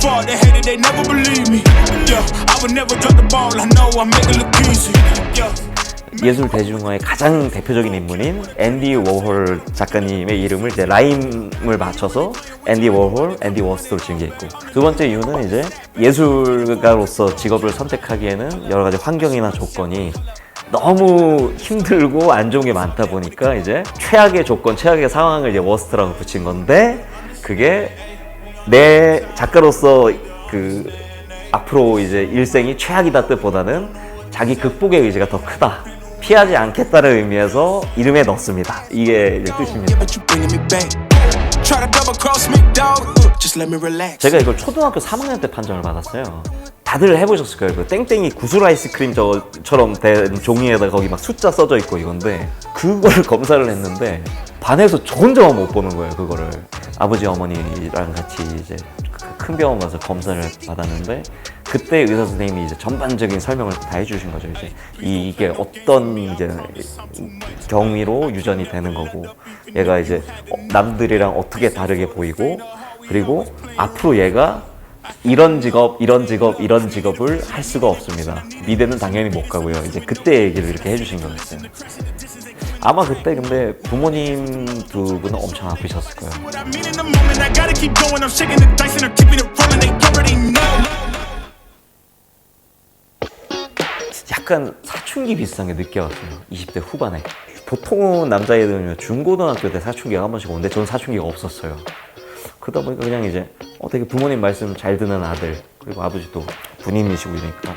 part, they hated, they never believe me. Yeah, I would never drop the ball. I know I make it look easy. Yeah. 예술 대중화의 가장 대표적인 인물인 앤디 워홀 작가님의 이름을 이제 라임을 맞춰서 앤디 워홀, 앤디 워스트로 지은 게 있고, 두 번째 이유는 이제 예술가로서 직업을 선택하기에는 여러 가지 환경이나 조건이 너무 힘들고 안 좋은 게 많다 보니까 이제 최악의 조건, 최악의 상황을 이제 워스트라고 붙인 건데, 그게 내 작가로서 그 앞으로 이제 일생이 최악이다 뜻보다는 자기 극복의 의지가 더 크다, 피하지 않겠다는 의미에서 이름에 넣습니다. 이게 이제 뜻입니다. 제가 이걸 초등학교 3학년 때 판정을 받았어요. 다들 해보셨을 거예요. 그 땡땡이 구슬 아이스크림처럼 된 종이에다 거기 막 숫자 써져 있고 이건데, 그걸 검사를 했는데 반에서 저 혼자만 못 보는 거예요. 그거를 아버지 어머니랑 같이 이제 큰 병원 가서 검사를 받았는데, 그때 의사 선생님이 이제 전반적인 설명을 다 해주신 거죠. 이제 이게 어떤 이제 경위로 유전이 되는 거고, 얘가 이제 남들이랑 어떻게 다르게 보이고, 그리고 앞으로 얘가 이런 직업, 이런 직업, 이런 직업을 할 수가 없습니다. 미대는 당연히 못 가고요. 이제 그때 얘기를 이렇게 해주신 거였어요. 아마 그때 근데 부모님 두 분은 엄청 아프셨을 거예요. 약간 사춘기 비슷한 게 늦게 왔어요. 20대 후반에. 보통은 남자애들은 중고등학교 때 사춘기가 한 번씩 오는데 저는 사춘기가 없었어요. 그러다 보니까 그냥 이제 되게 부모님 말씀 잘 듣는 아들, 그리고 아버지도 군인이시고 이러니까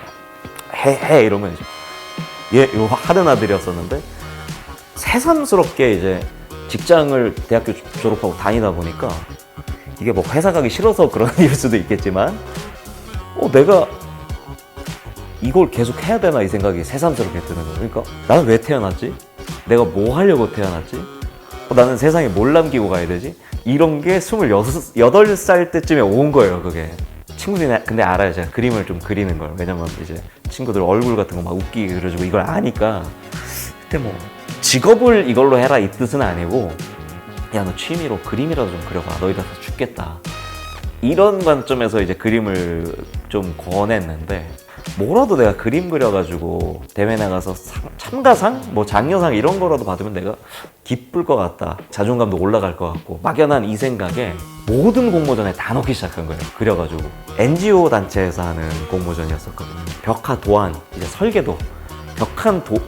해 이러면 이제 이거 하는 아들이었었는데, 새삼스럽게 이제 직장을 대학교 졸업하고 다니다 보니까 이게 뭐 회사 가기 싫어서 그런 일일 수도 있겠지만 내가 이걸 계속 해야 되나 이 생각이 새삼스럽게 드는 거예요. 그러니까 나는 왜 태어났지? 내가 뭐 하려고 태어났지? 나는 세상에 뭘 남기고 가야 되지? 이런 게 28살 때쯤에 온 거예요. 그게 친구들이 근데 알아요. 제가 그림을 좀 그리는 걸. 왜냐면 이제 친구들 얼굴 같은 거 막 웃기게 그려주고 이걸 아니까, 그때 뭐 직업을 이걸로 해라 이 뜻은 아니고, 야 너 취미로 그림이라도 좀 그려봐, 너 이러다 죽겠다, 이런 관점에서 이제 그림을 좀 권했는데, 뭐라도 내가 그림 그려가지고 대회 나가서 참가상? 뭐 장려상 이런 거라도 받으면 내가 기쁠 것 같다, 자존감도 올라갈 것 같고, 막연한 이 생각에 모든 공모전에 다 넣기 시작한 거예요. 그려가지고 NGO 단체에서 하는 공모전이었었거든요. 벽화 도안, 이제 설계도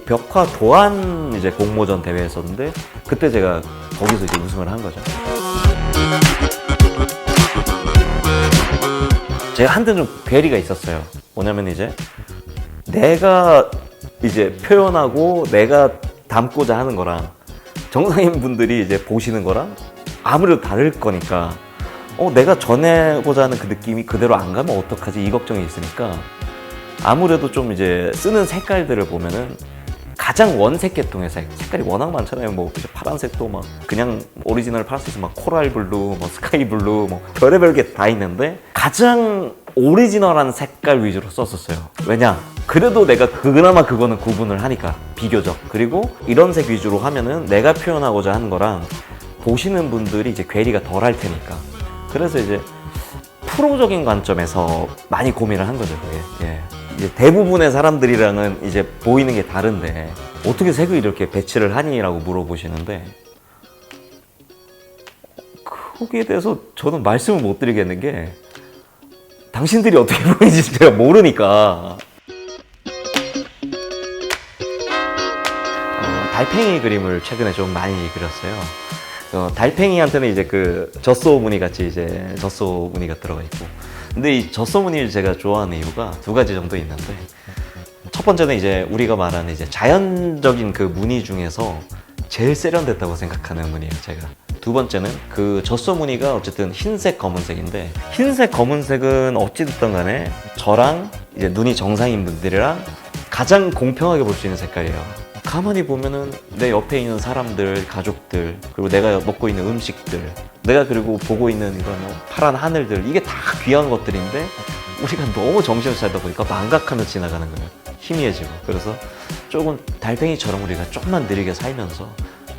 벽화 도안 이제 공모전 대회였었는데, 그때 제가 거기서 이제 우승을 한 거죠. 제가 한때는 좀 괴리가 있었어요. 뭐냐면 이제 내가 이제 표현하고 내가 담고자 하는 거랑 정상인 분들이 이제 보시는 거랑 아무래도 다를 거니까 내가 전하고자 하는 그 느낌이 그대로 안 가면 어떡하지, 이 걱정이 있으니까 아무래도 좀 이제 쓰는 색깔들을 보면은 가장 원색 계통의 색깔이 워낙 많잖아요. 뭐 파란색도 막 그냥 오리지널 파란색에서 막 코랄 블루, 뭐 스카이 블루, 뭐 별의별 게 다 있는데 가장 오리지널한 색깔 위주로 썼었어요. 왜냐? 그래도 내가 그나마 그거는 구분을 하니까, 비교적. 그리고 이런 색 위주로 하면은 내가 표현하고자 하는 거랑 보시는 분들이 이제 괴리가 덜 할 테니까. 그래서 이제 프로적인 관점에서 많이 고민을 한 거죠, 그게. 예. 이제 대부분의 사람들이랑은 이제 보이는 게 다른데 어떻게 색을 이렇게 배치를 하니? 라고 물어보시는데, 거기에 대해서 저는 말씀을 못 드리겠는 게, 당신들이 어떻게 보이는지 제가 모르니까. 달팽이 그림을 최근에 좀 많이 그렸어요. 달팽이한테는 이제 그 젖소 무늬 같이 이제 젖소 무늬가 들어가 있고, 근데 이 젖소 무늬를 제가 좋아하는 이유가 두 가지 정도 있는데, 첫 번째는 이제 우리가 말하는 이제 자연적인 그 무늬 중에서 제일 세련됐다고 생각하는 무늬예요, 제가. 두 번째는 그 젖소 무늬가 어쨌든 흰색 검은색인데, 흰색 검은색은 어찌됐든 간에 저랑 이제 눈이 정상인 분들이랑 가장 공평하게 볼 수 있는 색깔이에요. 가만히 보면은 내 옆에 있는 사람들, 가족들, 그리고 내가 먹고 있는 음식들, 내가 그리고 보고 있는 이런 파란 하늘들, 이게 다 귀한 것들인데 우리가 너무 정신을 차리다 보니까 망각하며 지나가는 거예요. 희미해지고. 그래서 조금 달팽이처럼 우리가 조금만 느리게 살면서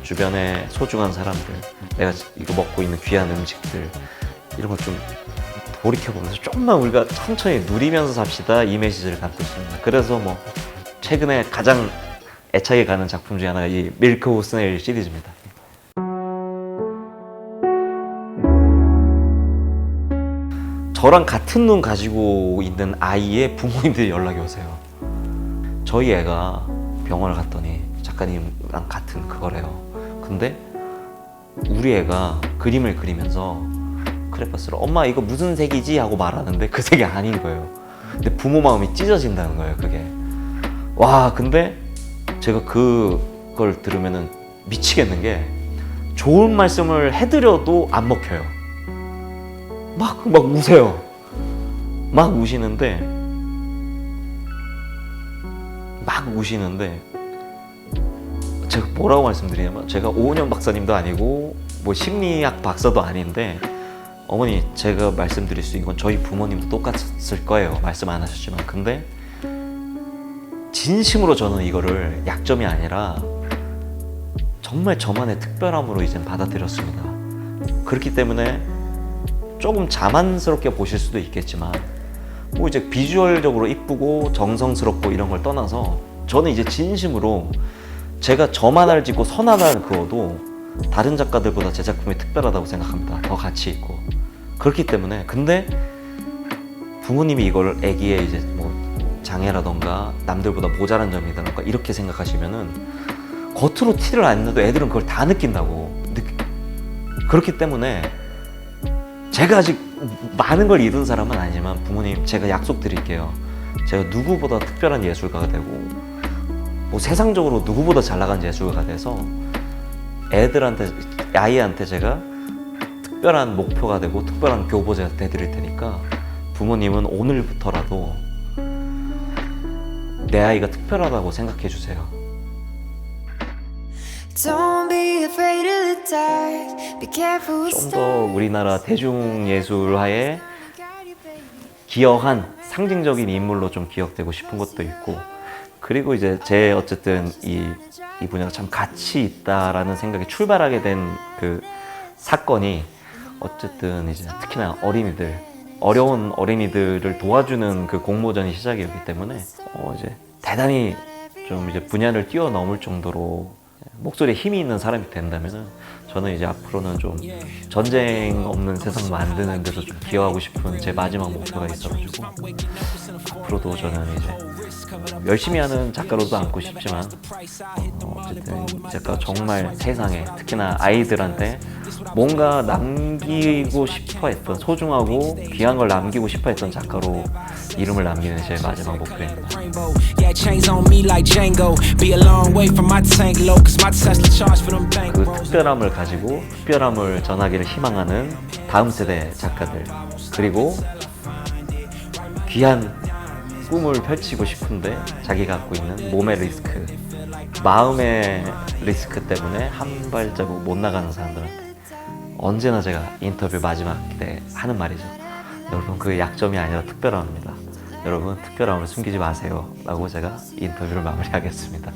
주변에 소중한 사람들, 내가 이거 먹고 있는 귀한 음식들, 이런 걸 좀 돌이켜보면서 좀만 우리가 천천히 누리면서 삽시다, 이 메시지를 담고 있습니다. 그래서 뭐 최근에 가장 애착이 가는 작품 중에 하나가 이 밀크 호스네일 시리즈입니다. 저랑 같은 눈 가지고 있는 아이의 부모님들이 연락이 오세요. 저희 애가 병원을 갔더니 작가님랑 같은 그거래요. 근데 우리 애가 그림을 그리면서 크레파스로 엄마 이거 무슨 색이지? 하고 말하는데 그 색이 아닌 거예요. 근데 부모 마음이 찢어진다는 거예요, 그게. 와, 근데 제가 그걸 들으면은 미치겠는 게 좋은 말씀을 해드려도 안 먹혀요. 막 우세요. 막 우시는데 제가 뭐라고 말씀드리냐면, 제가 오은영 박사님도 아니고 뭐 심리학 박사도 아닌데, 어머니 제가 말씀드릴 수 있는 건 저희 부모님도 똑같을 거예요, 말씀 안 하셨지만. 근데 진심으로 저는 이거를 약점이 아니라 정말 저만의 특별함으로 이젠 받아들였습니다. 그렇기 때문에 조금 자만스럽게 보실 수도 있겠지만, 뭐 이제 비주얼적으로 이쁘고 정성스럽고 이런 걸 떠나서 저는 이제 진심으로 제가 저만 알 짓고 선 하나를 그어도 다른 작가들보다 제 작품이 특별하다고 생각합니다. 더 가치 있고. 그렇기 때문에, 근데 부모님이 이걸 애기의 이제 뭐 장애라던가 남들보다 모자란 점이라던가 이렇게 생각하시면은 겉으로 티를 안 내도 애들은 그걸 다 느낀다고. 그렇기 때문에 제가 아직 많은 걸 이룬 사람은 아니지만, 부모님 제가 약속드릴게요. 제가 누구보다 특별한 예술가가 되고 뭐 세상적으로 누구보다 잘 나간 예술가가 돼서 아이한테 제가 특별한 목표가 되고 특별한 교보제가 돼드릴 테니까, 부모님은 오늘부터라도 내 아이가 특별하다고 생각해 주세요. 좀 더 우리나라 대중예술화에 기여한 상징적인 인물로 좀 기억되고 싶은 것도 있고, 그리고 이제 제 어쨌든 이 분야가 참 가치 있다라는 생각이 출발하게 된 그 사건이, 어쨌든 이제 특히나 어려운 어린이들을 도와주는 그 공모전이 시작이었기 때문에 이제 대단히 좀 이제 분야를 뛰어넘을 정도로 목소리에 힘이 있는 사람이 된다면은, 저는 이제 앞으로는 좀 전쟁 없는 세상 만드는 데도 좀 기여하고 싶은 제 마지막 목표가 있어가지고, 앞으로도 저는 이제 열심히 하는 작가로도 남고 싶지만, 어쨌든 이 작가 정말 세상에, 특히나 아이들한테 뭔가 남기고 싶어 했던, 소중하고 귀한 걸 남기고 싶어 했던 작가로 이름을 남기는 제 마지막 목표입니다. 그 특별함을 가지고 특별함을 전하기를 희망하는 다음 세대 작가들, 그리고 귀한 꿈을 펼치고 싶은데 자기 갖고 있는 몸의 리스크, 마음의 리스크 때문에 한 발자국 못 나가는 사람들한테 언제나 제가 인터뷰 마지막 때 하는 말이죠. 여러분, 그게 약점이 아니라 특별함입니다. 여러분, 특별함을 숨기지 마세요 라고 제가 인터뷰를 마무리하겠습니다.